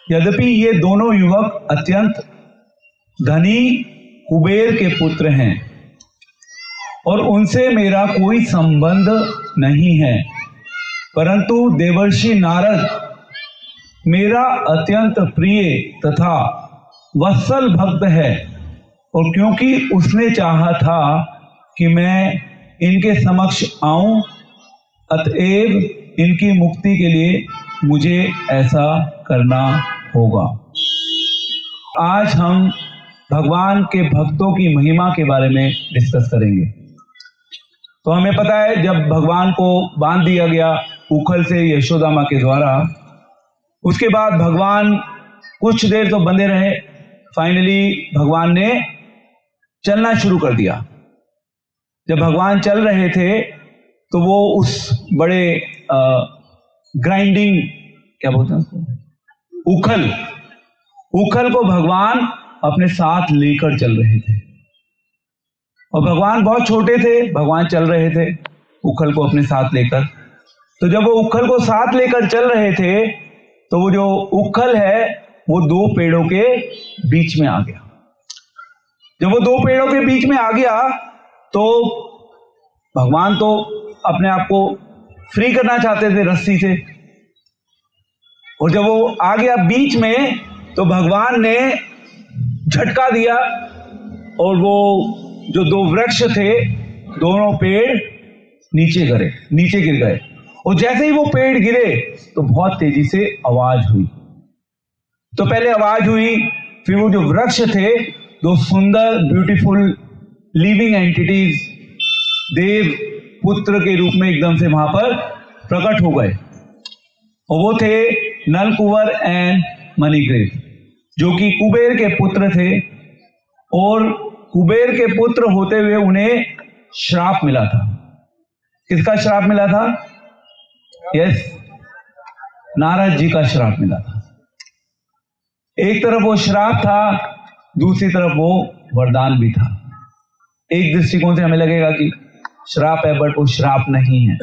यद्यपि ये दोनों युवक अत्यंत धनी कुबेर के पुत्र हैं और उनसे मेरा कोई संबंध नहीं है, परंतु देवर्षि नारद मेरा अत्यंत प्रिय तथा वत्सल भक्त है, और क्योंकि उसने चाहा था कि मैं इनके समक्ष आऊं, अतएव इनकी मुक्ति के लिए मुझे ऐसा करना होगा। आज हम भगवान के भक्तों की महिमा के बारे में डिस्कस करेंगे। तो हमें पता है जब भगवान को बांध दिया गया उखल से यशोदा माँ के द्वारा, उसके बाद भगवान कुछ देर तो बंधे रहे, फाइनली भगवान ने चलना शुरू कर दिया। जब भगवान चल रहे थे तो वो उस बड़े ग्राइंडिंग क्या बोलते हैं उसको, उखल को भगवान अपने साथ लेकर चल रहे थे। और भगवान बहुत छोटे थे, भगवान चल रहे थे उखल को अपने साथ लेकर। तो जब वो उखल को साथ लेकर चल रहे थे तो वो जो उखल है वो दो पेड़ों के बीच में आ गया। जब वो दो पेड़ों के बीच में आ गया तो भगवान तो अपने आप को फ्री करना चाहते थे रस्सी से, और जब वो आ गया बीच में तो भगवान ने झटका दिया और वो जो दो वृक्ष थे दोनों पेड़ नीचे गिर गए। और जैसे ही वो पेड़ गिरे तो बहुत तेजी से आवाज हुई। तो पहले आवाज हुई, फिर वो जो वृक्ष थे दो सुंदर ब्यूटीफुल लिविंग एंटिटीज देव पुत्र के रूप में एकदम से वहां पर प्रकट हो गए, और वो थे नलकुवर एंड मणिग्रीव, जो कि कुबेर के पुत्र थे। और कुबेर के पुत्र होते हुए उन्हें श्राप मिला था। किसका श्राप मिला था? यस, नारद जी का श्राप मिला था। एक तरफ वो श्राप था, दूसरी तरफ वो वरदान भी था। एक दृष्टिकोण से हमें लगेगा कि श्राप है, बट वो श्राप नहीं है।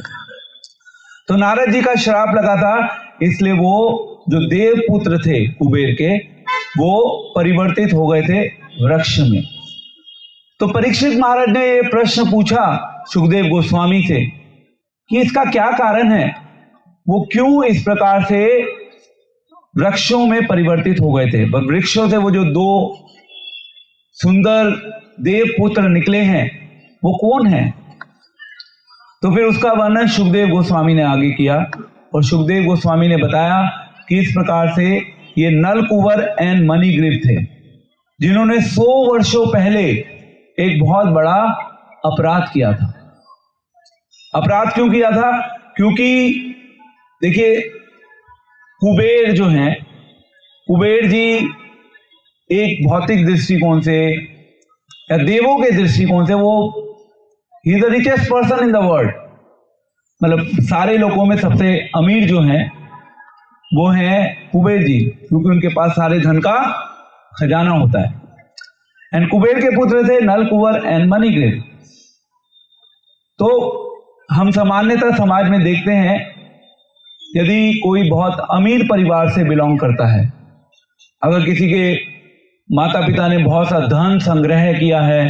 तो नारद जी का श्राप लगा था, इसलिए वो जो देव पुत्र थे कुबेर के, वो परिवर्तित हो गए थे वृक्ष में। तो परीक्षित महाराज ने ये प्रश्न पूछा सुखदेव गोस्वामी से कि इसका क्या कारण है, वो क्यों इस प्रकार से वृक्षों में परिवर्तित हो गए थे। वृक्षों से वो जो दो सुंदर देव पुत्र निकले हैं वो कौन है? तो फिर उसका वर्णन सुखदेव गोस्वामी ने आगे किया, और सुखदेव गोस्वामी ने बताया कि इस प्रकार से ये नलकुवर एंड मणिग्रीव थे, जिन्होंने 100 वर्षों पहले एक बहुत बड़ा अपराध किया था। अपराध क्यों किया था? क्योंकि देखिए कुबेर जो हैं, कुबेर जी एक भौतिक दृष्टिकोण से या देवों के दृष्टिकोण से वो he is the richest person in the world, मतलब सारे लोगों में सबसे अमीर जो हैं वो हैं कुबेर जी, क्योंकि उनके पास सारे धन का खजाना होता है। एंड कुबेर के पुत्र थे नलकुवर एंड मणिग्रीव। तो हम सामान्यतः समाज में देखते हैं, यदि कोई बहुत अमीर परिवार से बिलोंग करता है, अगर किसी के माता पिता ने बहुत सा धन संग्रह किया है,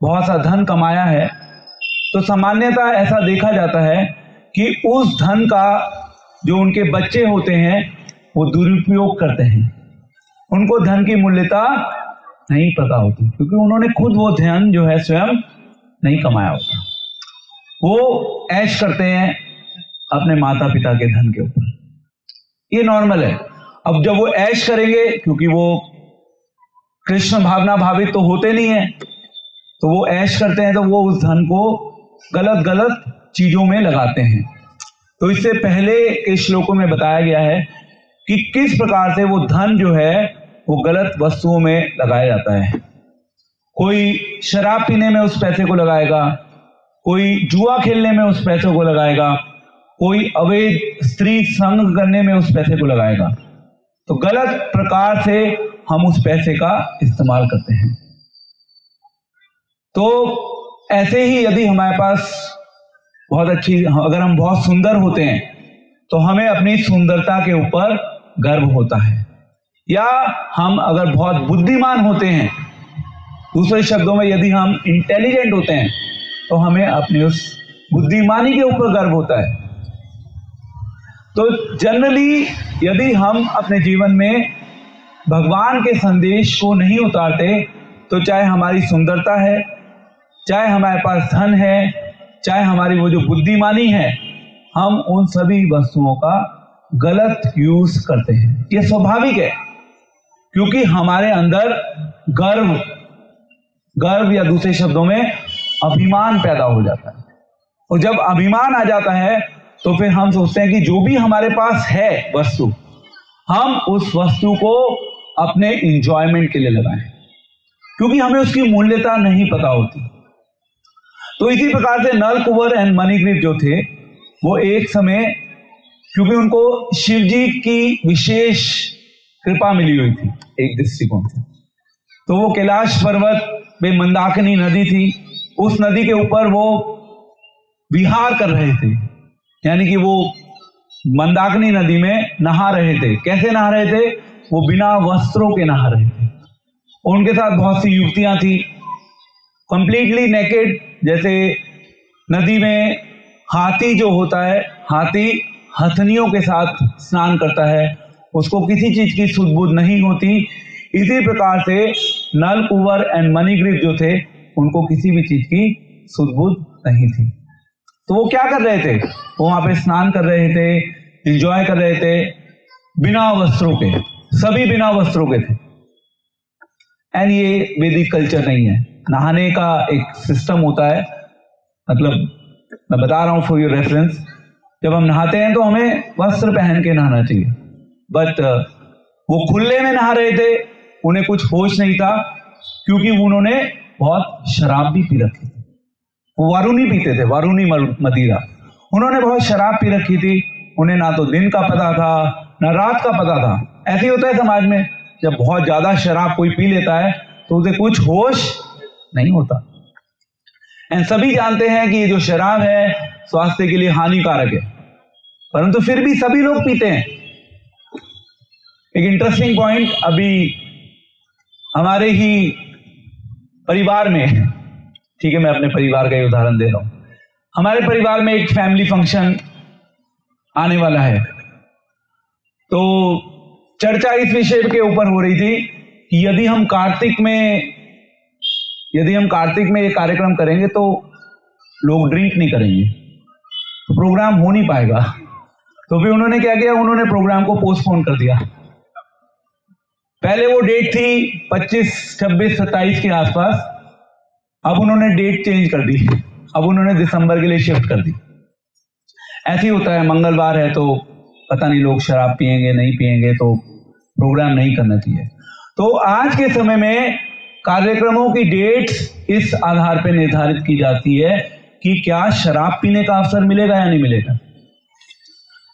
बहुत सा धन कमाया है, तो सामान्यतः ऐसा देखा जाता है कि उस धन का जो उनके बच्चे होते हैं वो दुरुपयोग करते हैं। उनको धन की मूल्यता नहीं पता होती, क्योंकि उन्होंने खुद वो धन जो है स्वयं नहीं कमाया होता। वो ऐश करते हैं अपने माता पिता के धन के ऊपर, ये नॉर्मल है। अब जब वो ऐश करेंगे, क्योंकि वो कृष्ण भावना भावित तो होते नहीं है, तो वो ऐश करते हैं, तो वो उस धन को गलत चीजों में लगाते हैं। तो इससे पहले के श्लोकों में बताया गया है कि किस प्रकार से वो धन जो है वो गलत वस्तुओं में लगाया जाता है। कोई शराब पीने में उस पैसे को लगाएगा, कोई जुआ खेलने में उस पैसे को लगाएगा, कोई अवैध स्त्री संग करने में उस पैसे को लगाएगा। तो गलत प्रकार से हम उस पैसे का इस्तेमाल करते हैं। तो ऐसे ही यदि हमारे पास अगर हम बहुत सुंदर होते हैं तो हमें अपनी सुंदरता के ऊपर गर्व होता है। या हम अगर बहुत बुद्धिमान होते हैं, दूसरे शब्दों में यदि हम इंटेलिजेंट होते हैं, तो हमें अपनी उस बुद्धिमानी के ऊपर गर्व होता है। तो जनरली यदि हम अपने जीवन में भगवान के संदेश को नहीं उतारते, तो चाहे हमारी सुंदरता है, चाहे हमारे पास धन है, चाहे हमारी वो जो बुद्धिमानी है, हम उन सभी वस्तुओं का गलत यूज करते हैं। ये स्वाभाविक है, क्योंकि हमारे अंदर गर्व या दूसरे शब्दों में अभिमान पैदा हो जाता है। और जब अभिमान आ जाता है तो फिर हम सोचते हैं कि जो भी हमारे पास है वस्तु, हम उस वस्तु को अपने इंजॉयमेंट के लिए लगाएं, क्योंकि हमें उसकी मूल्यता नहीं पता होती। तो इसी प्रकार से नल कुंवर एंड मणिग्रीव जो थे, वो एक समय, क्योंकि उनको शिव जी की विशेष कृपा मिली हुई थी एक दृष्टिकोण से, तो वो कैलाश पर्वत में मंदाकिनी नदी थी, उस नदी के ऊपर वो विहार कर रहे थे, यानी कि वो मंदाकिनी नदी में नहा रहे थे। कैसे नहा रहे थे? वो बिना वस्त्रों के नहा रहे थे। उनके साथ बहुत सी युवतियां थी, कंप्लीटली नेकेड। जैसे नदी में हाथी जो होता है, हाथी हथनियों के साथ स्नान करता है, उसको किसी चीज की सुध-बुध नहीं होती। इसी प्रकार से नल कुंवर एंड मणिग्रीव जो थे, उनको किसी भी चीज की सुध-बुध नहीं थी। तो वो क्या कर रहे थे? वो वहां पे स्नान कर रहे थे, एंजॉय कर रहे थे, बिना वस्त्रों के, सभी बिना वस्त्रों के थे। एंड ये वैदिक कल्चर नहीं है। नहाने का एक सिस्टम होता है, मतलब मैं बता रहा हूं फॉर योर रेफरेंस, जब हम नहाते हैं तो हमें वस्त्र पहन के नहाना चाहिए, बट वो खुले में नहा रहे थे, उन्हें कुछ होश नहीं था, क्योंकि उन्होंने बहुत शराब भी पी रखी थी। वो वारुणी पीते थे, वारुणी मदिरा। उन्होंने बहुत शराब पी रखी थी, उन्हें ना तो दिन का पता था ना रात का पता था। ऐसे ही होता है समाज में, जब बहुत ज्यादा शराब कोई पी लेता है तो उसे कुछ होश नहीं होता। एंड सभी जानते हैं कि ये जो शराब है स्वास्थ्य के लिए हानिकारक है, परंतु फिर भी सभी लोग पीते हैं। एक इंटरेस्टिंग पॉइंट, अभी हमारे ही परिवार में, ठीक है मैं अपने परिवार का ही उदाहरण दे रहा हूं, हमारे परिवार में एक फैमिली फंक्शन आने वाला है। तो चर्चा इस विषय के ऊपर हो रही थी कि यदि हम कार्तिक में ये कार्यक्रम करेंगे तो लोग ड्रिंक नहीं करेंगे, तो प्रोग्राम हो नहीं पाएगा। तो फिर उन्होंने क्या किया, उन्होंने प्रोग्राम को पोस्टपोन कर दिया। पहले वो डेट थी 25, 26, 27 के आसपास, अब उन्होंने डेट चेंज कर दी, अब उन्होंने दिसंबर के लिए शिफ्ट कर दी। ऐसे ही होता है, मंगलवार है तो पता नहीं लोग शराब पिएंगे नहीं पिएंगे, तो प्रोग्राम नहीं करना चाहिए। तो आज के समय में कार्यक्रमों की डेट्स इस आधार पर निर्धारित की जाती है कि क्या शराब पीने का अवसर मिलेगा या नहीं मिलेगा।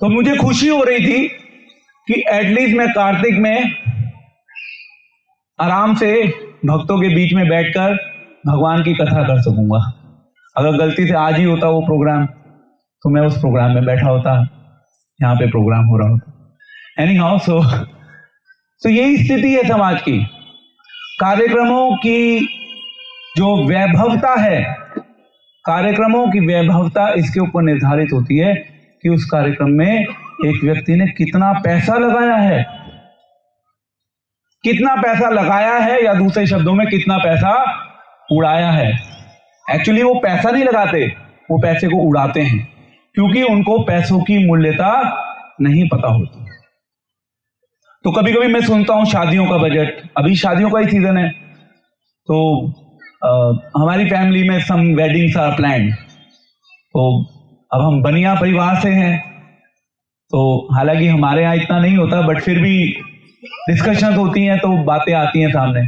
तो मुझे खुशी हो रही थी कि एटलीस्ट मैं कार्तिक में आराम से भक्तों के बीच में बैठकर भगवान की कथा कर सकूंगा। अगर गलती से आज ही होता वो प्रोग्राम, तो मैं उस प्रोग्राम में बैठा होता, यहाँ पे प्रोग्राम हो रहा होता। एनी हाउ, सो यही स्थिति है समाज की। कार्यक्रमों की जो वैभवता है, कार्यक्रमों की वैभवता इसके ऊपर निर्धारित होती है कि उस कार्यक्रम में एक व्यक्ति ने कितना पैसा लगाया है, कितना पैसा लगाया है, या दूसरे शब्दों में कितना पैसा उड़ाया है। एक्चुअली वो पैसा नहीं लगाते, वो पैसे को उड़ाते हैं, क्योंकि उनको पैसों की मूल्यता नहीं पता होती। तो कभी कभी मैं सुनता हूं शादियों का बजट, अभी शादियों का ही सीजन है, तो हमारी फैमिली में सम वेडिंग्स आर प्लान्ड। तो अब हम बनिया परिवार से हैं, तो हालांकि हमारे यहाँ इतना नहीं होता, बट फिर भी डिस्कशंस होती हैं तो बातें आती हैं सामने।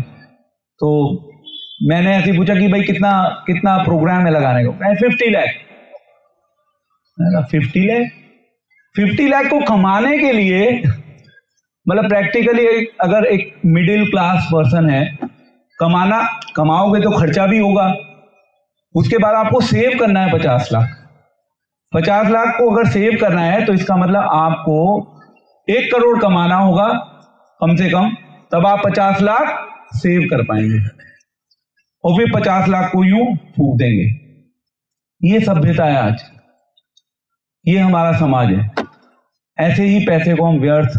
तो मैंने ऐसे पूछा कि भाई कितना प्रोग्राम है लगाने को? 50 लाख। 50 लाख को कमाने के लिए, मतलब प्रैक्टिकली अगर एक मिडिल क्लास पर्सन है, कमाओगे तो खर्चा भी होगा, उसके बाद आपको सेव करना है 50 लाख। 50 लाख को अगर सेव करना है तो इसका मतलब आपको 1 करोड़ कमाना होगा कम से कम, तब आप 50 लाख सेव कर पाएंगे और फिर 50 लाख को यूं फूंक देंगे। ये सभ्यता है आज, ये हमारा समाज है। ऐसे ही पैसे को हम व्यर्थ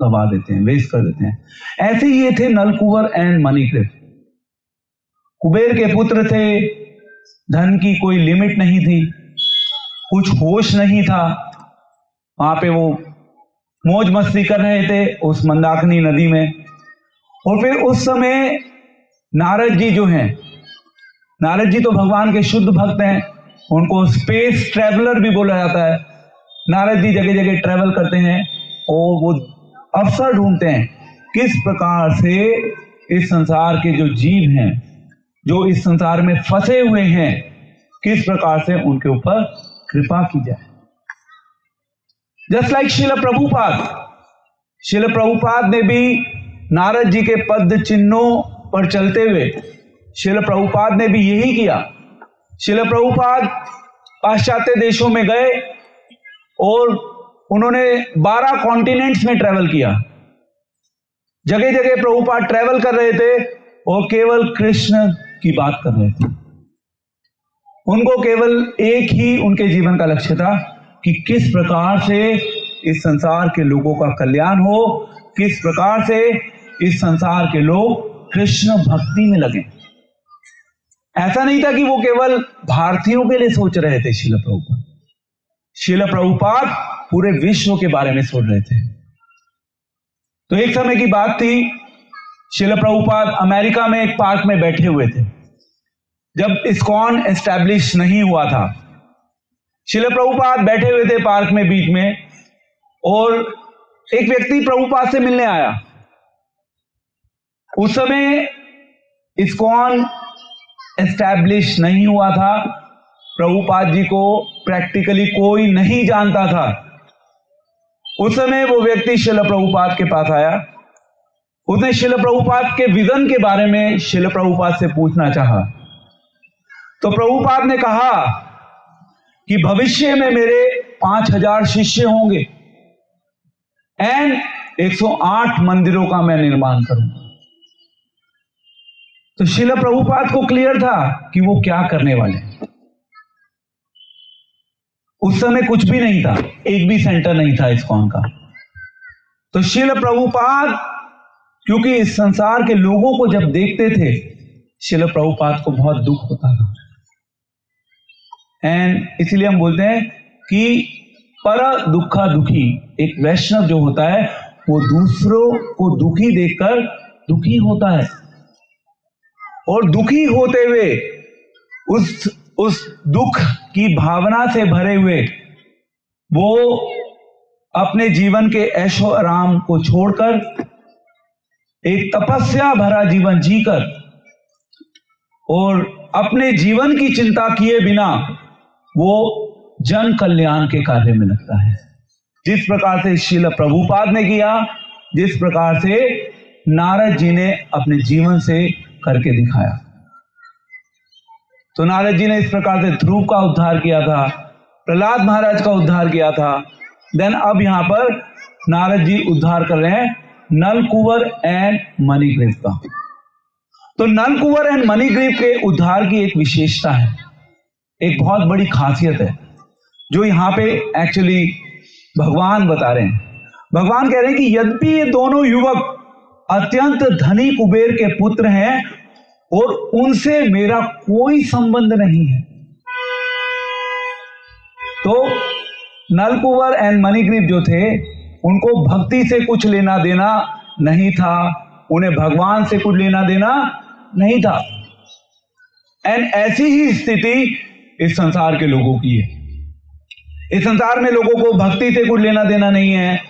गवा देते हैं, वेस्ट कर देते हैं। ऐसे ही ये थे नलकुवर एंड मणिग्रीव। कुबेर के पुत्र थे, धन की कोई लिमिट नहीं थी, कुछ होश नहीं था। वहां पे वो मौज मस्ती कर रहे थे उस मंदाकिनी नदी में। और फिर उस समय नारद जी जो हैं, नारद जी तो भगवान के शुद्ध भक्त हैं, उनको स्पेस ट्रैवलर भी बोला जाता है। नारद जी जगह जगह ट्रैवल करते हैं और वो अवसर ढूंढते हैं किस प्रकार से इस संसार के जो जीव हैं, जो इस संसार में फंसे हुए हैं, किस प्रकार से उनके ऊपर कृपा की जाए। जस्ट लाइक शिल प्रभुपाद ने भी नारद जी के पद चिन्हों पर चलते हुए शिल प्रभुपाद ने भी यही किया। शिल प्रभुपाद पाश्चात्य देशों में गए और उन्होंने 12 कॉन्टिनेंट्स में ट्रैवल किया। जगह जगह प्रभुपाद ट्रैवल कर रहे थे और केवल कृष्ण की बात कर रहे थे। उनको केवल एक ही उनके जीवन का लक्ष्य था कि किस प्रकार से इस संसार के लोगों का कल्याण हो, किस प्रकार से इस संसार के लोग कृष्ण भक्ति में लगे। ऐसा नहीं था कि वो केवल भारतीयों के लिए सोच रहे थे। शिल प्रभुपाद पूरे विश्व के बारे में सोच रहे थे। तो एक समय की बात थी, शिल प्रभुपाद अमेरिका में एक पार्क में बैठे हुए थे जब इस्कॉन एस्टैब्लिश नहीं हुआ था। शिल प्रभुपाद बैठे हुए थे पार्क में बीच में, और एक व्यक्ति प्रभुपाद से मिलने आया। उस समय इस्कॉन एस्टैब्लिश नहीं हुआ था, प्रभुपाद जी को प्रैक्टिकली कोई नहीं जानता था। उस समय वो व्यक्ति शिल प्रभुपाद के पास आया। उसने शिल प्रभुपाद के विजन के बारे में शिल प्रभुपाद से पूछना चाहा। तो प्रभुपाद ने कहा कि भविष्य में मेरे 5000 शिष्य होंगे एंड 108 मंदिरों का मैं निर्माण करूंगा। तो शिल प्रभुपाद को क्लियर था कि वो क्या करने वाले हैं। उस समय कुछ भी नहीं था, एक भी सेंटर नहीं था इस्कॉन का। तो शिल प्रभुपाद क्योंकि इस संसार के लोगों को जब देखते थे, शिल प्रभुपाद को बहुत दुख होता था। एंड इसलिए हम बोलते हैं कि पर दुखा दुखी, एक वैष्णव जो होता है वो दूसरों को दुखी देखकर दुखी होता है, और दुखी होते हुए उस दुख की भावना से भरे हुए वो अपने जीवन के ऐशो आराम को छोड़कर एक तपस्या भरा जीवन जीकर और अपने जीवन की चिंता किए बिना वो जन कल्याण के कार्य में लगता है। जिस प्रकार से शिल प्रभुपाद ने किया, जिस प्रकार से नारद जी ने अपने जीवन से करके दिखाया। तो नारद जी ने इस प्रकार से ध्रुव का उद्धार किया था, प्रहलाद महाराज का उद्धार किया था। देन अब यहां पर नारद जी उद्धार कर रहे हैं नलकुवर एंड मणिग्रीव का। तो नलकुवर एंड मणिग्रीव के उद्धार की एक विशेषता है, एक बहुत बड़ी खासियत है जो यहां पे एक्चुअली भगवान बता रहे हैं। भगवान कह रहे हैं कि यद्यपि ये दोनों युवक अत्यंत धनी कुबेर के पुत्र हैं और उनसे मेरा कोई संबंध नहीं है। तो नलकुवर एंड मणिग्रीव जो थे उनको भक्ति से कुछ लेना देना नहीं था, उन्हें भगवान से कुछ लेना देना नहीं था। एंड ऐसी ही स्थिति इस संसार के लोगों की है। इस संसार में लोगों को भक्ति से कुछ लेना देना नहीं है,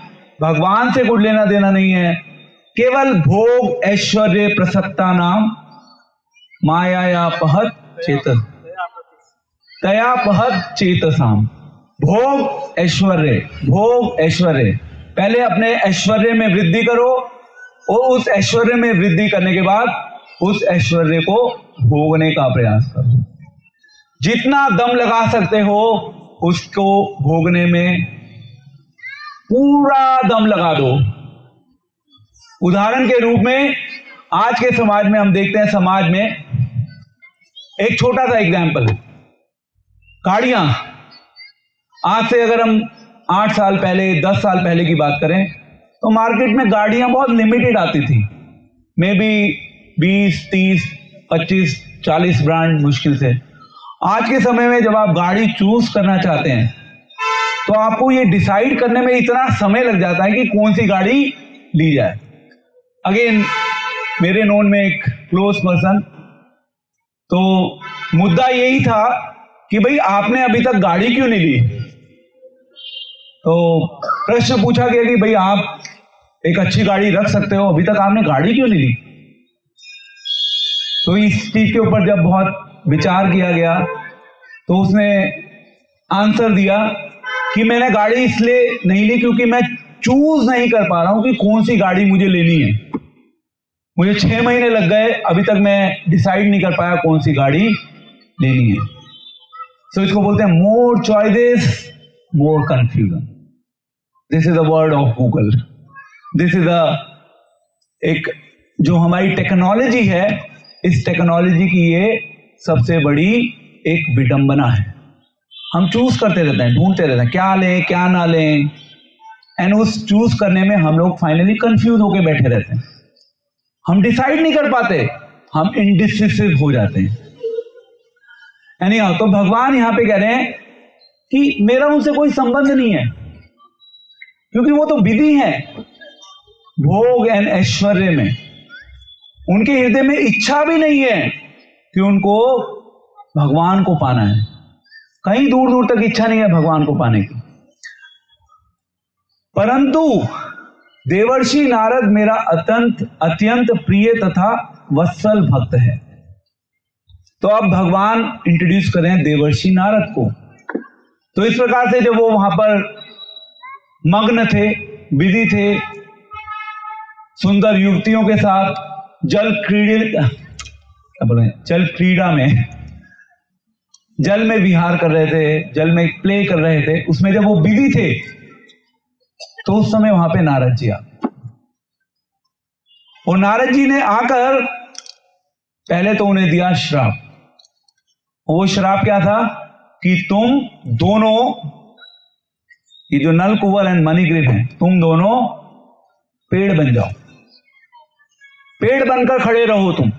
भगवान से कुछ लेना देना नहीं है। केवल भोग ऐश्वर्य प्रसक्ता नाम माया पहत चेतस दया पहत चेतसाम। भोग ऐश्वर्य, भोग ऐश्वर्य, पहले अपने ऐश्वर्य में वृद्धि करो और उस ऐश्वर्य में वृद्धि करने के बाद उस ऐश्वर्य को भोगने का प्रयास करो। जितना दम लगा सकते हो उसको भोगने में पूरा दम लगा दो, उदाहरण के रूप में आज के समाज में हम देखते हैं, समाज में एक छोटा सा एग्जाम्पल, गाड़ियां। आज से अगर हम 8 साल पहले, 10 साल पहले की बात करें तो मार्केट में गाड़ियां बहुत लिमिटेड आती थी, मे बी 20, 30, 25, 40 ब्रांड मुश्किल से। आज के समय में जब आप गाड़ी चूज करना चाहते हैं तो आपको ये डिसाइड करने में इतना समय लग जाता है कि कौन सी गाड़ी ली जाए। अगेन, मेरे नोन में एक क्लोज पर्सन, तो मुद्दा यही था कि भाई आपने अभी तक गाड़ी क्यों नहीं ली। तो प्रश्न पूछा गया कि भाई आप एक अच्छी गाड़ी रख सकते हो, अभी तक आपने गाड़ी क्यों नहीं ली। तो इस चीज के ऊपर जब बहुत विचार किया गया तो उसने आंसर दिया कि मैंने गाड़ी इसलिए नहीं ली क्योंकि मैं चूज नहीं कर पा रहा हूं कि कौन सी गाड़ी मुझे लेनी है। मुझे 6 महीने लग गए, अभी तक मैं डिसाइड नहीं कर पाया कौन सी गाड़ी लेनी है। तो इसको बोलते हैं मोर choices, more confusion. This is the word of Google. This is एक जो हमारी टेक्नोलॉजी है, इस टेक्नोलॉजी की ये सबसे बड़ी एक विडंबना है। हम चूज करते रहते हैं, ढूंढते रहते हैं क्या लें क्या ना लें, एंड उस चूज करने में हम लोग फाइनली कंफ्यूज होकर बैठे रहते हैं। हम डिसाइड नहीं कर पाते, हम इंडिसिसिव हो जाते हैं। तो भगवान यहां पे कह रहे हैं कि मेरा उनसे कोई संबंध नहीं है, क्योंकि वो तो विधि है भोग एंड ऐश्वर्य में। उनके हृदय में इच्छा भी नहीं है कि उनको भगवान को पाना है। कहीं दूर दूर तक इच्छा नहीं है भगवान को पाने की। परंतु देवर्षि नारद मेरा अत्यंत प्रिय तथा वत्सल भक्त है। तो अब भगवान इंट्रोड्यूस करें देवर्षि नारद को। तो इस प्रकार से जब वो वहां पर मग्न थे, बिजी थे, सुंदर युवतियों के साथ जल क्रीड़ा में, जल में विहार कर रहे थे, जल में प्ले कर रहे थे, उसमें जब वो बिजी थे तो उस समय वहां पे नारद जी आ, और नारद जी ने आकर पहले तो उन्हें दिया श्राप। वो श्राप क्या था कि तुम दोनों, ये जो नल कुंवर एंड मणिग्रीव हैं, तुम दोनों पेड़ बन जाओ, पेड़ बनकर खड़े रहो तुम,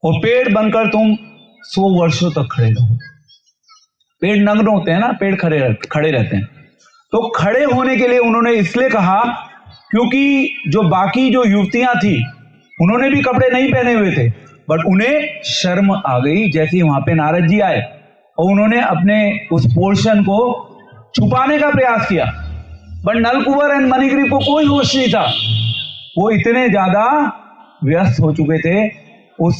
और पेड़ बनकर तुम 100 वर्षों तक खड़े रहो। पेड़ नग्न होते हैं ना, पेड़ खड़े रहते हैं। तो खड़े होने के लिए उन्होंने इसलिए कहा क्योंकि जो बाकी जो युवतियां थी उन्होंने भी कपड़े नहीं पहने हुए थे, बट उन्हें शर्म आ गई जैसे ही वहां पे नारद जी आए, और उन्होंने अपने उस पोर्शन को छुपाने का प्रयास किया। बट नलकुंवर एंड मणिग्रीव को कोई होश नहीं था, वो इतने ज्यादा व्यस्त हो चुके थे उस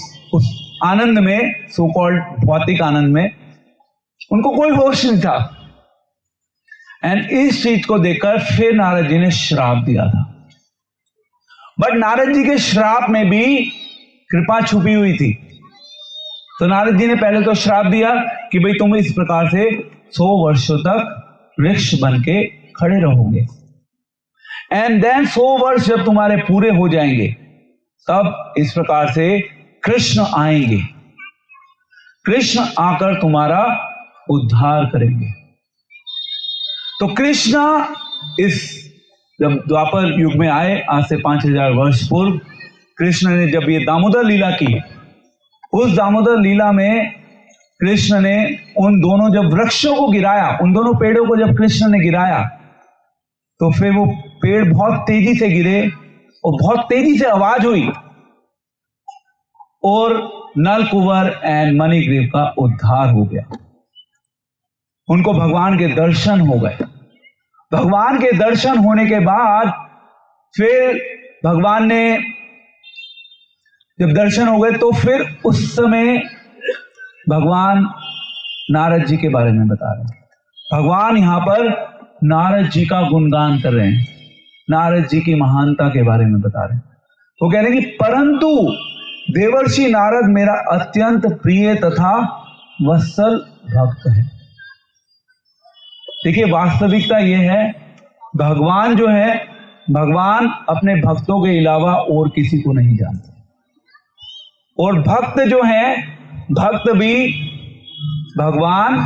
आनंद में, सो कॉल्ड भौतिक आनंद में, उनको कोई होश नहीं था। एंड इस चीज को देखकर फिर नारद जी ने श्राप दिया था। बट नारद जी के श्राप में भी कृपा छुपी हुई थी। तो नारद जी ने पहले तो श्राप दिया कि भाई तुम इस प्रकार से 100 वर्षों तक वृक्ष बन के खड़े रहोगे, एंड देन 100 वर्ष जब तुम्हारे पूरे हो जाएंगे तब इस प्रकार से कृष्ण आएंगे, कृष्ण आकर तुम्हारा उद्धार करेंगे। तो कृष्ण इस जब द्वापर युग में आए, आज से 5000 वर्ष पूर्व, कृष्ण ने जब ये दामोदर लीला की, उस दामोदर लीला में कृष्ण ने उन दोनों जब वृक्षों को गिराया, उन दोनों पेड़ों को जब कृष्ण ने गिराया, तो फिर वो पेड़ बहुत तेजी से गिरे और बहुत तेजी से आवाज हुई, और नल कुंवर एंड मणिग्रीव का उद्धार हो गया। उनको भगवान के दर्शन हो गए। भगवान के दर्शन होने के बाद फिर भगवान ने जब दर्शन हो गए तो फिर उस समय भगवान नारद जी के बारे में बता रहे हैं। भगवान यहां पर नारद जी का गुणगान कर रहे हैं, नारद जी की महानता के बारे में बता रहे हैं। वो कह रहे हैं कि परंतु देवर्षि नारद मेरा अत्यंत प्रिय तथा वत्सल भक्त है। देखिए, वास्तविकता यह है, भगवान जो है भगवान अपने भक्तों के अलावा और किसी को नहीं जानते, और भक्त जो हैं, भक्त भी भगवान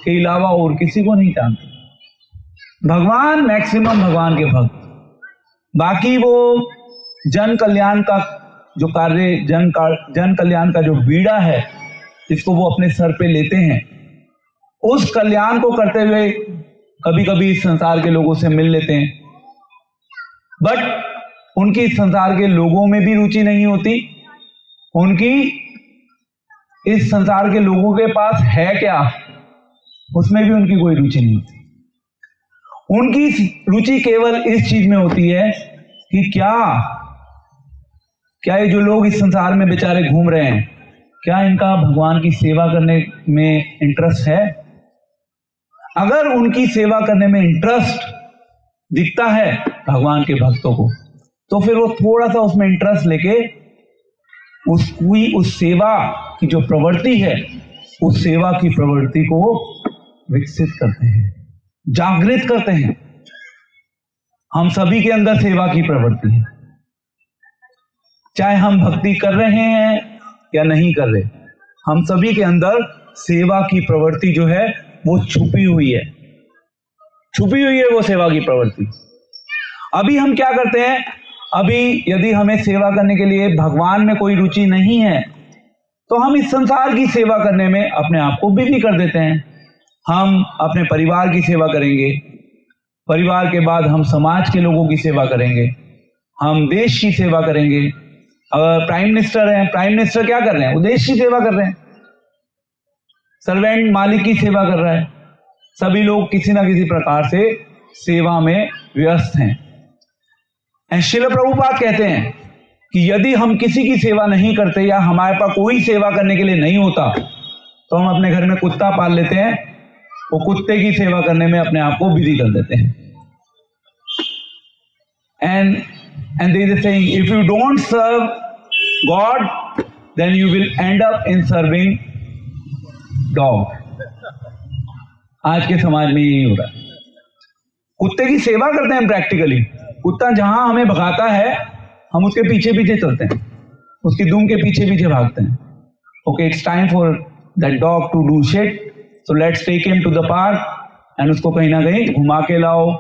के अलावा और किसी को नहीं जानते। भगवान मैक्सिमम भगवान के भक्त, बाकी वो जन कल्याण का जो कार्य, जन कल्याण का जो बीड़ा है, इसको वो अपने सर पे लेते हैं। उस कल्याण को करते हुए कभी कभी इस संसार के लोगों से मिल लेते हैं, बट उनकी इस संसार के लोगों में भी रुचि नहीं होती। उनकी इस संसार के लोगों के पास है क्या, उसमें भी उनकी कोई रुचि नहीं होती। उनकी रुचि केवल इस चीज में होती है कि क्या ये जो लोग इस संसार में बेचारे घूम रहे हैं, क्या इनका भगवान की सेवा करने में इंटरेस्ट है। अगर उनकी सेवा करने में इंटरेस्ट दिखता है भगवान के भक्तों को, तो फिर वो थोड़ा सा उसमें इंटरेस्ट लेके उस सेवा की जो प्रवृत्ति है, उस सेवा की प्रवृत्ति को विकसित करते हैं, जागृत करते हैं। हम सभी के अंदर सेवा की प्रवृत्ति है, चाहे हम भक्ति कर रहे हैं या नहीं कर रहे, हम सभी के अंदर सेवा की प्रवृत्ति जो है वो छुपी हुई है, छुपी हुई है वो सेवा की प्रवृत्ति। अभी हम क्या करते हैं, अभी यदि हमें सेवा करने के लिए भगवान में कोई रुचि नहीं है, तो हम इस संसार की सेवा करने में अपने आप को बिजी कर देते हैं। हम अपने परिवार की सेवा करेंगे, परिवार के बाद हम समाज के लोगों की सेवा करेंगे, हम देश की सेवा करेंगे। अगर प्राइम मिनिस्टर हैं, प्राइम मिनिस्टर क्या कर रहे हैं, वो देश की सेवा कर रहे हैं। सर्वेंट मालिक की सेवा कर रहा है। सभी लोग किसी ना किसी प्रकार से सेवा में व्यस्त हैं। श्रील प्रभुपाद कहते हैं कि यदि हम किसी की सेवा नहीं करते या हमारे पास कोई सेवा करने के लिए नहीं होता, तो हम अपने घर में कुत्ता पाल लेते हैं, वो कुत्ते की सेवा करने में अपने आप को बिजी कर देते हैं। And there is a saying, if you don't serve God, then you will end up in serving dog. आज के समाज में यही हो रहा है। कुत्ते की सेवा करते हैं प्रैक्टिकली। कुत्ता जहां हमें भगाता है, हम उसके पीछे पीछे चलते हैं, उसकी दुम के पीछे पीछे भागते हैं। Okay, it's time for that dog to do shit, so let's take him to the park and उसको कहीं ना कहीं घुमा के लाओ।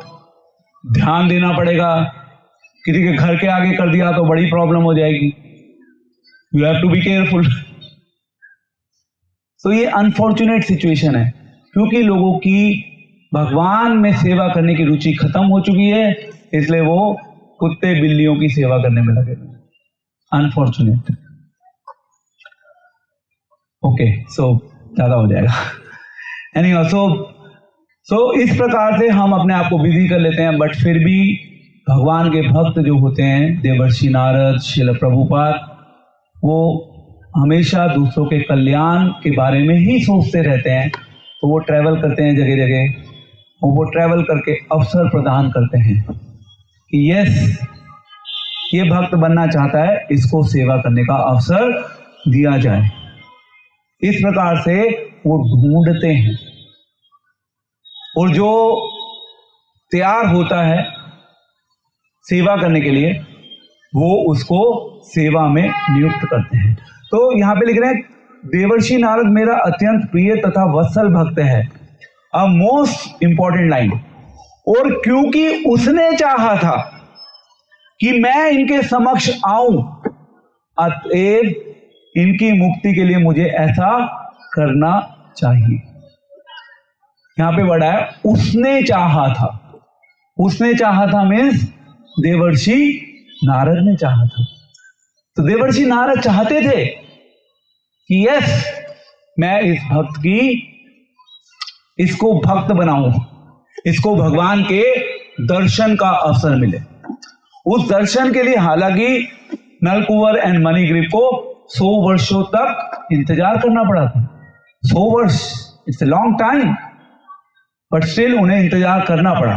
ध्यान देना पड़ेगा, किसी के घर के आगे कर दिया तो बड़ी प्रॉब्लम हो जाएगी। You have to be careful. तो ये अनफॉर्चुनेट सिचुएशन है, क्योंकि लोगों की भगवान में सेवा करने की रुचि खत्म हो चुकी है, इसलिए वो कुत्ते बिल्लियों की सेवा करने में लगे। अनफॉर्चुनेट। ओके, सो ज्यादा हो जाएगा। एनीवे, सो इस प्रकार से हम अपने आप को बिजी कर लेते हैं, बट फिर भी भगवान के भक्त जो होते हैं, देवर्षि नारद, श्रील प्रभुपाद, वो हमेशा दूसरों के कल्याण के बारे में ही सोचते रहते हैं। तो वो ट्रैवल करते हैं जगह जगह, और वो ट्रैवल करके अवसर प्रदान करते हैं कि यस, ये भक्त बनना चाहता है, इसको सेवा करने का अवसर दिया जाए। इस प्रकार से वो ढूंढते हैं, और जो तैयार होता है सेवा करने के लिए, वो उसको सेवा में नियुक्त करते हैं। तो यहां पे लिख रहे हैं, देवर्षि नारद मेरा अत्यंत प्रिय तथा वत्सल भक्त है। A most important line. और क्योंकि उसने चाहा था कि मैं इनके समक्ष आऊं, अतएव इनकी मुक्ति के लिए मुझे ऐसा करना चाहिए। यहां पे वर्ड है उसने चाहा था। उसने चाहा था मीन्स देवर्षि नारद ने चाहा था। तो देवर्षि नारद चाहते थे कि यस, मैं इस भक्त की, इसको भक्त बनाऊं, इसको भगवान के दर्शन का अवसर मिले। उस दर्शन के लिए हालांकि नलकुंवर एंड मणिग्रीव को 100 वर्षों तक इंतजार करना पड़ा था। 100 वर्ष, it's a long time, but still उन्हें इंतजार करना पड़ा।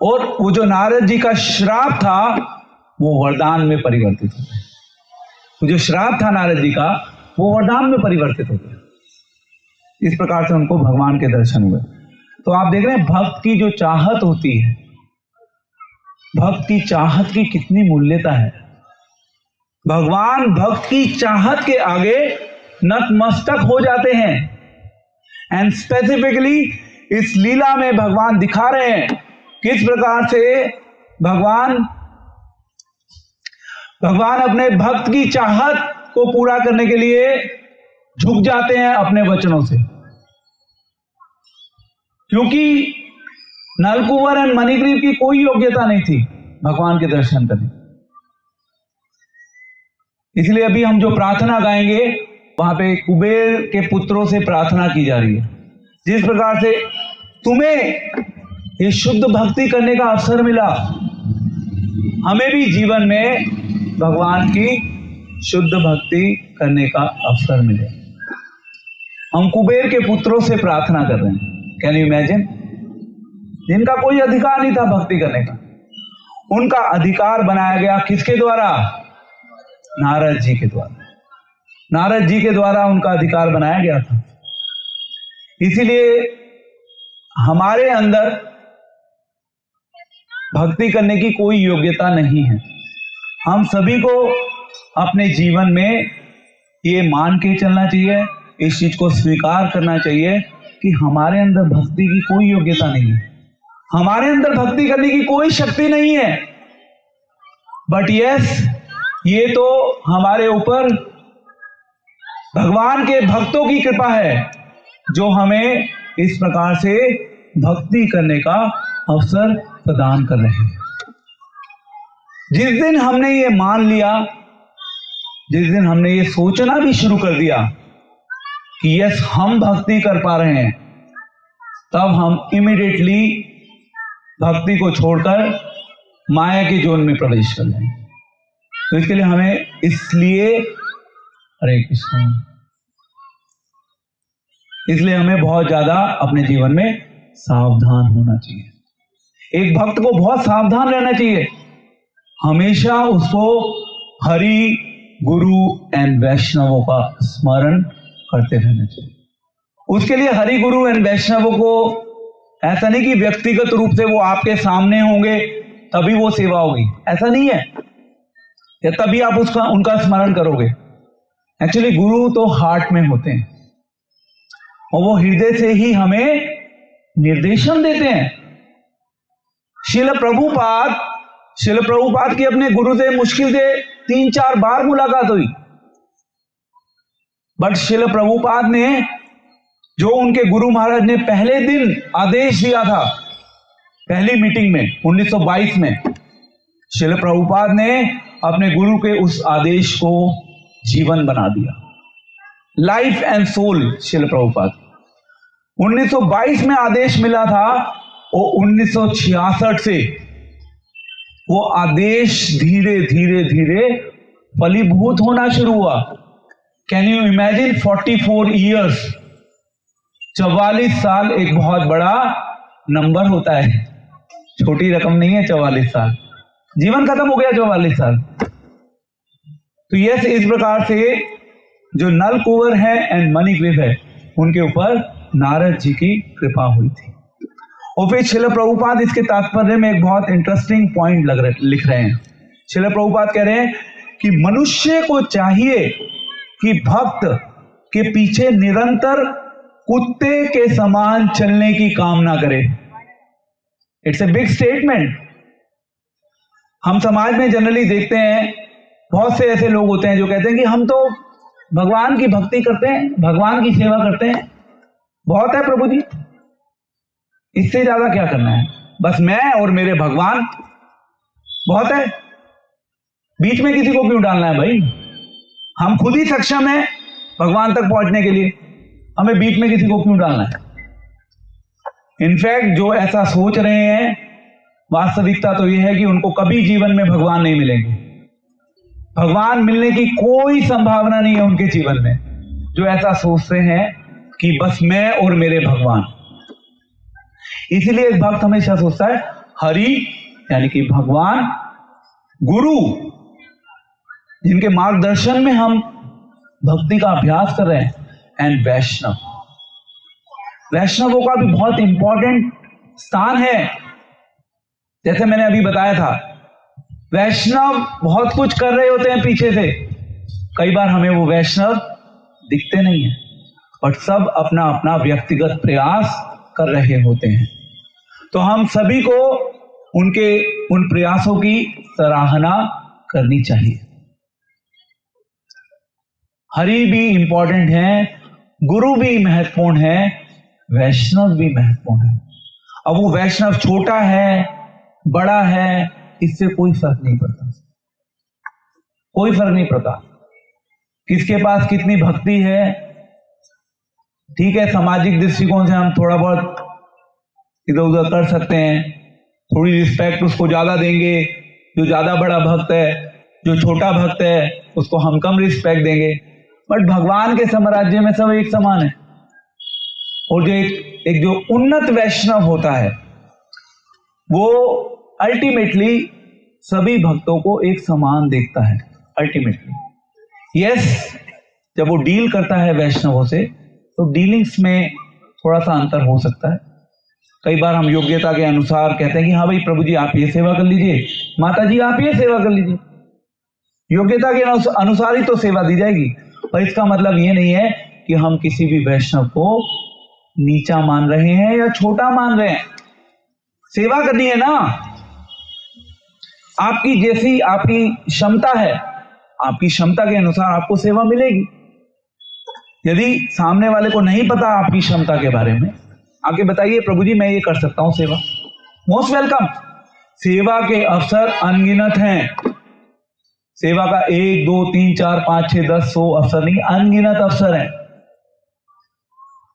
और वो जो नारद जी का श्राप था, वो वरदान में परिवर्तित हो गया। वो जो श्राप था नारद जी का, वो वरदान में परिवर्तित हो गया। इस प्रकार से उनको भगवान के दर्शन हुए। तो आप देख रहे हैं, भक्त की जो चाहत होती है, भक्त की चाहत की कितनी मूल्यता है। भगवान भक्त की चाहत के आगे नतमस्तक हो जाते हैं। एंड स्पेसिफिकली इस लीला में भगवान दिखा रहे हैं किस प्रकार से भगवान अपने भक्त की चाहत को पूरा करने के लिए झुक जाते हैं अपने वचनों से। क्योंकि नलकुंवर एंड मणिग्रीव की कोई योग्यता नहीं थी भगवान के दर्शन करने। इसलिए अभी हम जो प्रार्थना गाएंगे वहां पे कुबेर के पुत्रों से प्रार्थना की जा रही है। जिस प्रकार से तुम्हें ये शुद्ध भक्ति करने का अवसर मिला, हमें भी जीवन में भगवान की शुद्ध भक्ति करने का अवसर मिले। हम कुबेर के पुत्रों से प्रार्थना कर रहे हैं। Can you imagine? जिनका कोई अधिकार नहीं था भक्ति करने का, उनका अधिकार बनाया गया किसके द्वारा? नारद जी के द्वारा। नारद जी के द्वारा उनका अधिकार बनाया गया था। इसीलिए हमारे अंदर भक्ति करने की कोई योग्यता नहीं है। हम सभी को अपने जीवन में ये मान के चलना चाहिए, इस चीज को स्वीकार करना चाहिए कि हमारे अंदर भक्ति की कोई योग्यता नहीं है, हमारे अंदर भक्ति करने की कोई शक्ति नहीं है। बट यस, ये तो हमारे ऊपर भगवान के भक्तों की कृपा है जो हमें इस प्रकार से भक्ति करने का अवसर प्रदान कर रहे हैं। जिस दिन हमने ये मान लिया, जिस दिन हमने ये सोचना भी शुरू कर दिया कि यस हम भक्ति कर पा रहे हैं, तब हम इमीडिएटली भक्ति को छोड़कर माया के जोन में प्रवेश कर जाएंगे। तो इसके लिए हमें इसलिए हमें बहुत ज्यादा अपने जीवन में सावधान होना चाहिए। एक भक्त को बहुत सावधान रहना चाहिए, हमेशा उसको हरि, गुरु एंड वैष्णवों का स्मरण करते रहना चाहिए। उसके लिए हरि, गुरु एंड वैष्णवों को ऐसा नहीं कि व्यक्तिगत रूप से वो आपके सामने होंगे तभी वो सेवा होगी, ऐसा नहीं है, या तभी आप उनका स्मरण करोगे। एक्चुअली गुरु तो हार्ट में होते हैं और वो हृदय से ही हमें निर्देशन देते हैं। श्रील प्रभुपाद की अपने गुरु से मुश्किल से 3-4 बार मुलाकात हुई, बट श्रील प्रभुपाद ने जो उनके गुरु महाराज ने पहले दिन आदेश दिया था, पहली मीटिंग में 1922 में, श्रील प्रभुपाद ने अपने गुरु के उस आदेश को जीवन बना दिया। Life and soul Srila Prabhupada. 1922 में आदेश मिला था और 1966 से वो आदेश धीरे धीरे धीरे फलीभूत होना शुरू हुआ। कैन यू इमेजिन 44 ईयर्स, 44 साल एक बहुत बड़ा नंबर होता है, छोटी रकम नहीं है 44 साल। जीवन खत्म हो गया 44 साल। तो यस, इस प्रकार से जो नलकुंवर है एंड मणिग्रीव है, उनके ऊपर नारद जी की कृपा हुई थी। और फिर श्रील प्रभुपाद इसके तात्पर्य में एक बहुत इंटरेस्टिंग पॉइंट लिख रहे हैं। श्रील प्रभुपाद कह रहे हैं कि मनुष्य को चाहिए कि भक्त के पीछे निरंतर कुत्ते के समान चलने की कामना करे। It's a big statement. हम समाज में जनरली देखते हैं, बहुत से ऐसे लोग होते हैं जो कहते हैं कि हम तो भगवान की भक्ति करते हैं, भगवान की सेवा करते हैं, बहुत है प्रभु जी, इससे ज्यादा क्या करना है, बस मैं और मेरे भगवान बहुत है, बीच में किसी को क्यों डालना है भाई, हम खुद ही सक्षम हैं भगवान तक पहुंचने के लिए, हमें बीच में किसी को क्यों डालना है। इनफैक्ट जो ऐसा सोच रहे हैं, वास्तविकता तो यह है कि उनको कभी जीवन में भगवान नहीं मिलेंगे, भगवान मिलने की कोई संभावना नहीं है उनके जीवन में, जो ऐसा सोचते हैं कि बस मैं और मेरे भगवान। इसीलिए एक भक्त हमेशा सोचता है हरि यानी कि भगवान, गुरु जिनके मार्गदर्शन में हम भक्ति का अभ्यास कर रहे हैं, एंड वैष्णव। वैष्णवों का भी बहुत इंपॉर्टेंट स्थान है जैसे मैंने अभी बताया था, वैष्णव बहुत कुछ कर रहे होते हैं पीछे से, कई बार हमें वो वैष्णव दिखते नहीं है, बट सब अपना अपना व्यक्तिगत प्रयास कर रहे होते हैं। तो हम सभी को उनके उन प्रयासों की सराहना करनी चाहिए। हरि भी इंपॉर्टेंट है, गुरु भी महत्वपूर्ण है, वैष्णव भी महत्वपूर्ण है। अब वो वैष्णव छोटा है, बड़ा है, इससे कोई फर्क नहीं पड़ता, कोई फर्क नहीं पड़ता। किसके पास कितनी भक्ति है, ठीक है, सामाजिक दृष्टिकोण से हम थोड़ा बहुत इधर उधर कर सकते हैं, थोड़ी रिस्पेक्ट उसको ज्यादा देंगे, जो ज्यादा बड़ा भक्त है, जो छोटा भक्त है उसको हम कम रिस्पेक्ट देंगे, बट भगवान के साम्राज्य में सब एक समान है। और जो एक जो उन्नत वैष्णव होता है वो अल्टीमेटली सभी भक्तों को एक समान देखता है अल्टीमेटली। यस, जब वो डील करता है वैष्णवों से तो डीलिंग्स में थोड़ा सा अंतर हो सकता है। कई बार हम योग्यता के अनुसार कहते हैं कि हाँ भाई प्रभु जी आप ये सेवा कर लीजिए, माता जी आप ये सेवा कर लीजिए, योग्यता के अनुसार ही तो सेवा दी जाएगी। पर इसका मतलब ये नहीं है कि हम किसी भी वैष्णव को नीचा मान रहे हैं या छोटा मान रहे हैं। सेवा करनी है ना, आपकी जैसी आपकी क्षमता है, आपकी क्षमता के अनुसार आपको सेवा मिलेगी। यदि सामने वाले को नहीं पता आपकी क्षमता के बारे में, आके बताइए प्रभु जी मैं ये कर सकता हूं सेवा, मोस्ट वेलकम। सेवा के अवसर अनगिनत हैं। सेवा का 1 2 3 4 5 6 10 100 अवसर नहीं, अनगिनत अवसर हैं,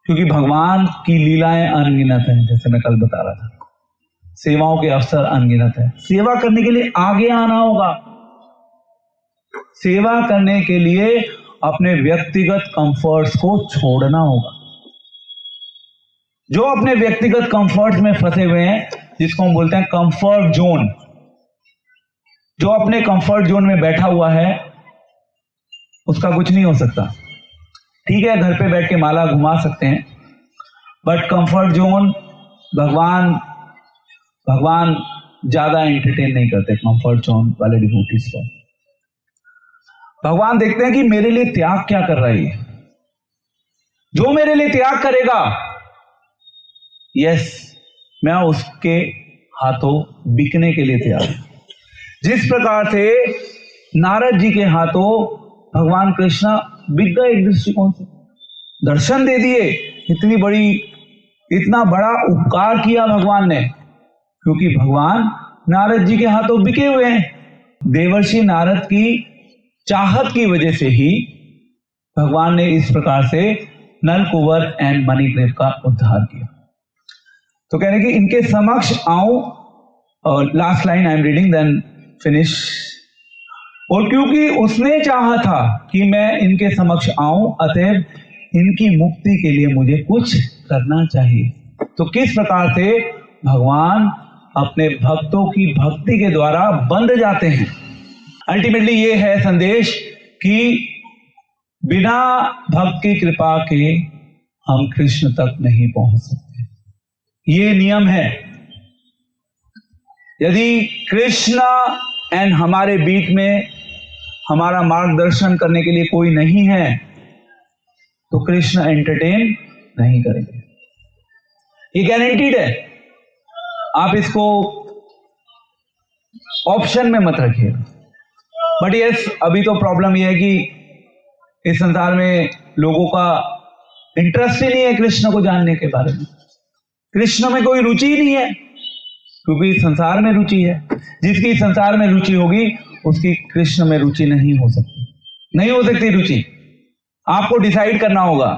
क्योंकि भगवान की लीलाएं अनगिनत हैं। जैसे मैं कल बता रहा था, सेवाओं के अवसर अनगिनत हैं। सेवा करने के लिए आगे आना होगा। सेवा करने के लिए अपने व्यक्तिगत कंफर्ट्स को छोड़ना होगा। जो अपने व्यक्तिगत कंफर्ट्स में फंसे हुए हैं, जिसको हम बोलते हैं कंफर्ट जोन, जो अपने कंफर्ट जोन में बैठा हुआ है उसका कुछ नहीं हो सकता। ठीक है, घर पे बैठ के माला घुमा सकते हैं, बट कंफर्ट जोन भगवान ज्यादा एंटरटेन नहीं करते कंफर्ट जोन वाले डिवोटीज को। भगवान देखते हैं कि मेरे लिए त्याग क्या कर रहा है। जो मेरे लिए त्याग करेगा, यस, मैं उसके हाथों बिकने के लिए तैयार हूं। जिस प्रकार से नारद जी के हाथों भगवान कृष्ण बिक गए एक दृष्टिकोण से, दर्शन दे दिए, इतना बड़ा उपकार किया भगवान ने, क्योंकि भगवान नारद जी के हाथों बिके हुए हैं। देवर्षि नारद की चाहत की वजह से ही भगवान ने इस प्रकार से नलकुवर एंड मणिग्रीव का उद्धार किया। तो कहने कि इनके समक्ष आऊं, और last line I am reading then finish. और क्योंकि उसने चाहा था कि मैं इनके समक्ष आऊं, अतएव इनकी मुक्ति के लिए मुझे कुछ करना चाहिए। तो किस प्रकार से भगवान अपने भक्तों की भक्ति के द्वारा बंध जाते हैं। अल्टीमेटली ये है संदेश कि बिना भक्त की कृपा के हम कृष्ण तक नहीं पहुंच सकते। ये नियम है। यदि कृष्ण एंड हमारे बीच में हमारा मार्गदर्शन करने के लिए कोई नहीं है तो कृष्ण एंटरटेन नहीं करेंगे, ये गारंटीड है। आप इसको ऑप्शन में मत रखिएगा। बट यस, अभी तो प्रॉब्लम यह है कि इस संसार में लोगों का इंटरेस्ट ही नहीं है कृष्ण को जानने के बारे में। कृष्ण में कोई रुचि ही नहीं है, क्योंकि संसार में रुचि है। जिसकी संसार में रुचि होगी उसकी कृष्ण में रुचि नहीं हो सकती, नहीं हो सकती रुचि। आपको डिसाइड करना होगा,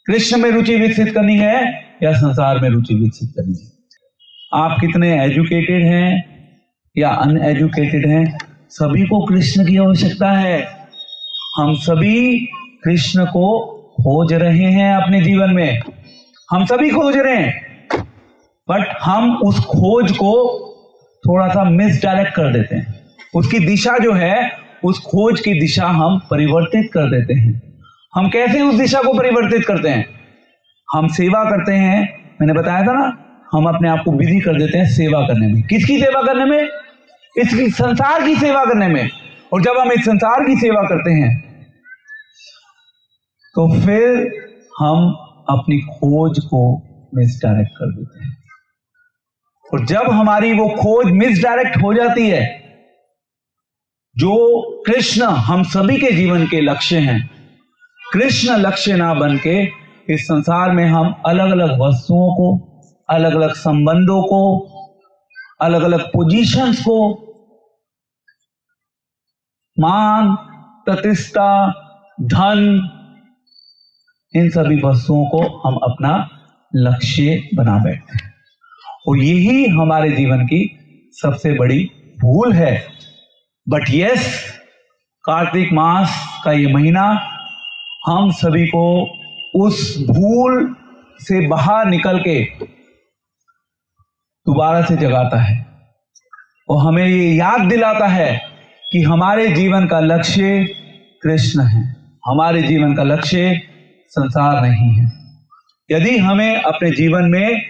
कृष्ण में रुचि विकसित करनी है या संसार में रुचि विकसित करनी है। आप कितने एजुकेटेड हैं या अनएजुकेटेड हैं, सभी को कृष्ण की आवश्यकता है। हम सभी कृष्ण को खोज रहे हैं अपने जीवन में, हम सभी खोज रहे हैं, बट हम उस खोज को थोड़ा सा मिसडायरेक्ट कर देते हैं। उसकी दिशा जो है, उस खोज की दिशा हम परिवर्तित कर देते हैं। हम कैसे उस दिशा को परिवर्तित करते हैं? हम सेवा करते हैं, मैंने बताया था ना, हम अपने आप को बिजी कर देते हैं सेवा करने में। किसकी सेवा करने में? इस संसार की सेवा करने में। और जब हम इस संसार की सेवा करते हैं तो फिर हम अपनी खोज को मिसडायरेक्ट कर देते हैं। और जब हमारी वो खोज मिसडायरेक्ट हो जाती है, जो कृष्ण हम सभी के जीवन के लक्ष्य हैं, कृष्ण लक्ष्य ना बन के इस संसार में हम अलग अलग वस्तुओं को, अलग अलग संबंधों को, अलग अलग पोजीशंस को, मान, प्रतिष्ठा, धन, इन सभी वस्तुओं को हम अपना लक्ष्य बना बैठते हैं। और यही हमारे जीवन की सबसे बड़ी भूल है। बट यस, कार्तिक मास का ये महीना हम सभी को उस भूल से बाहर निकल के दोबारा से जगाता है और हमें ये याद दिलाता है कि हमारे जीवन का लक्ष्य कृष्ण है, हमारे जीवन का लक्ष्य संसार नहीं है। यदि हमें अपने जीवन में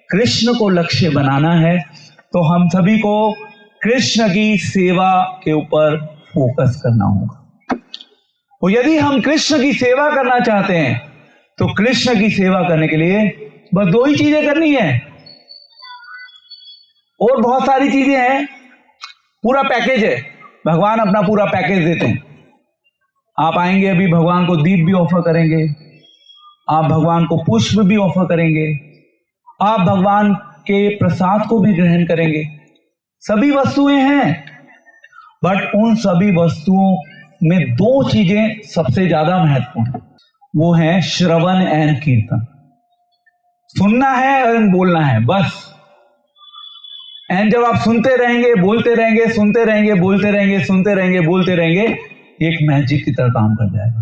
कृष्ण को लक्ष्य बनाना है तो हम सभी को कृष्ण की सेवा के ऊपर फोकस करना होगा। और यदि हम कृष्ण की सेवा करना चाहते हैं तो कृष्ण की सेवा करने के लिए बस दो ही चीजें करनी है। और बहुत सारी चीजें हैं, पूरा पैकेज है। भगवान अपना पूरा पैकेज देते हैं। आप आएंगे अभी, भगवान को दीप भी ऑफर करेंगे, आप भगवान को पुष्प भी ऑफर करेंगे, आप भगवान के प्रसाद को भी ग्रहण करेंगे। सभी वस्तुएं हैं, बट उन सभी वस्तुओं में दो चीजें सबसे ज्यादा महत्वपूर्ण, वो है श्रवण एंड कीर्तन। सुनना है और बोलना है, बस। एंड जब आप सुनते रहेंगे, बोलते रहेंगे, सुनते रहेंगे, बोलते रहेंगे, सुनते रहेंगे, बोलते रहेंगे, एक मैजिक की तरह काम कर जाएगा।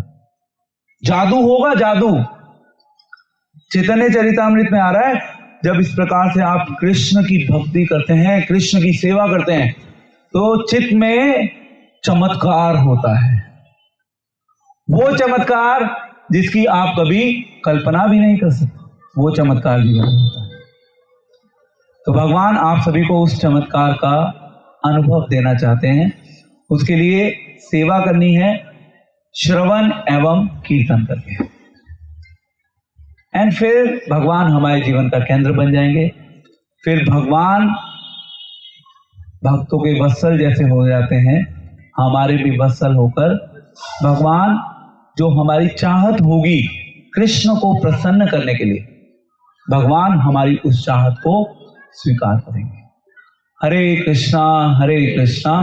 जादू होगा, जादू। चैतन्य चरितामृत में आ रहा है, जब इस प्रकार से आप कृष्ण की भक्ति करते हैं, कृष्ण की सेवा करते हैं, तो चित्त में चमत्कार होता है। वो चमत्कार जिसकी आप कभी कल्पना भी नहीं कर सकते, वो चमत्कार जीवन में होता है। तो भगवान आप सभी को उस चमत्कार का अनुभव देना चाहते हैं। उसके लिए सेवा करनी है श्रवण एवं कीर्तन करके। एंड फिर भगवान हमारे जीवन का केंद्र बन जाएंगे। फिर भगवान भक्तों के वत्सल जैसे हो जाते हैं, हमारे भी वत्सल होकर भगवान जो हमारी चाहत होगी कृष्ण को प्रसन्न करने के लिए, भगवान हमारी उस चाहत को स्वीकार करेंगे। हरे कृष्णा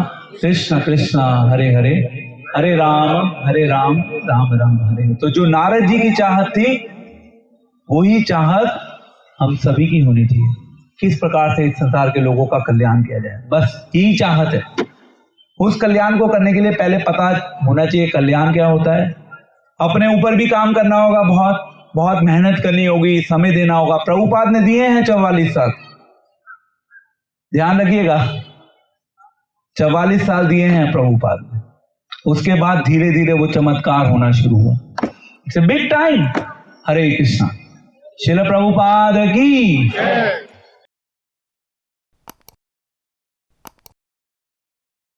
कृष्ण कृष्णा हरे हरे, हरे राम राम राम हरे। तो जो नारद जी की चाहत थी, वही चाहत हम सभी की होनी चाहिए। किस प्रकार से इस संसार के लोगों का कल्याण किया जाए, बस यही चाहत है। उस कल्याण को करने के लिए पहले पता होना चाहिए कल्याण क्या होता है। अपने ऊपर भी काम करना होगा, बहुत मेहनत करनी होगी, समय देना होगा। प्रभुपाद ने दिए हैं 44 साल, ध्यान रखिएगा, 44 साल दिए हैं प्रभुपाद ने। उसके बाद धीरे धीरे वो चमत्कार होना शुरू हुआ। It's a big time. Hare Krishna. Srila Prabhupada की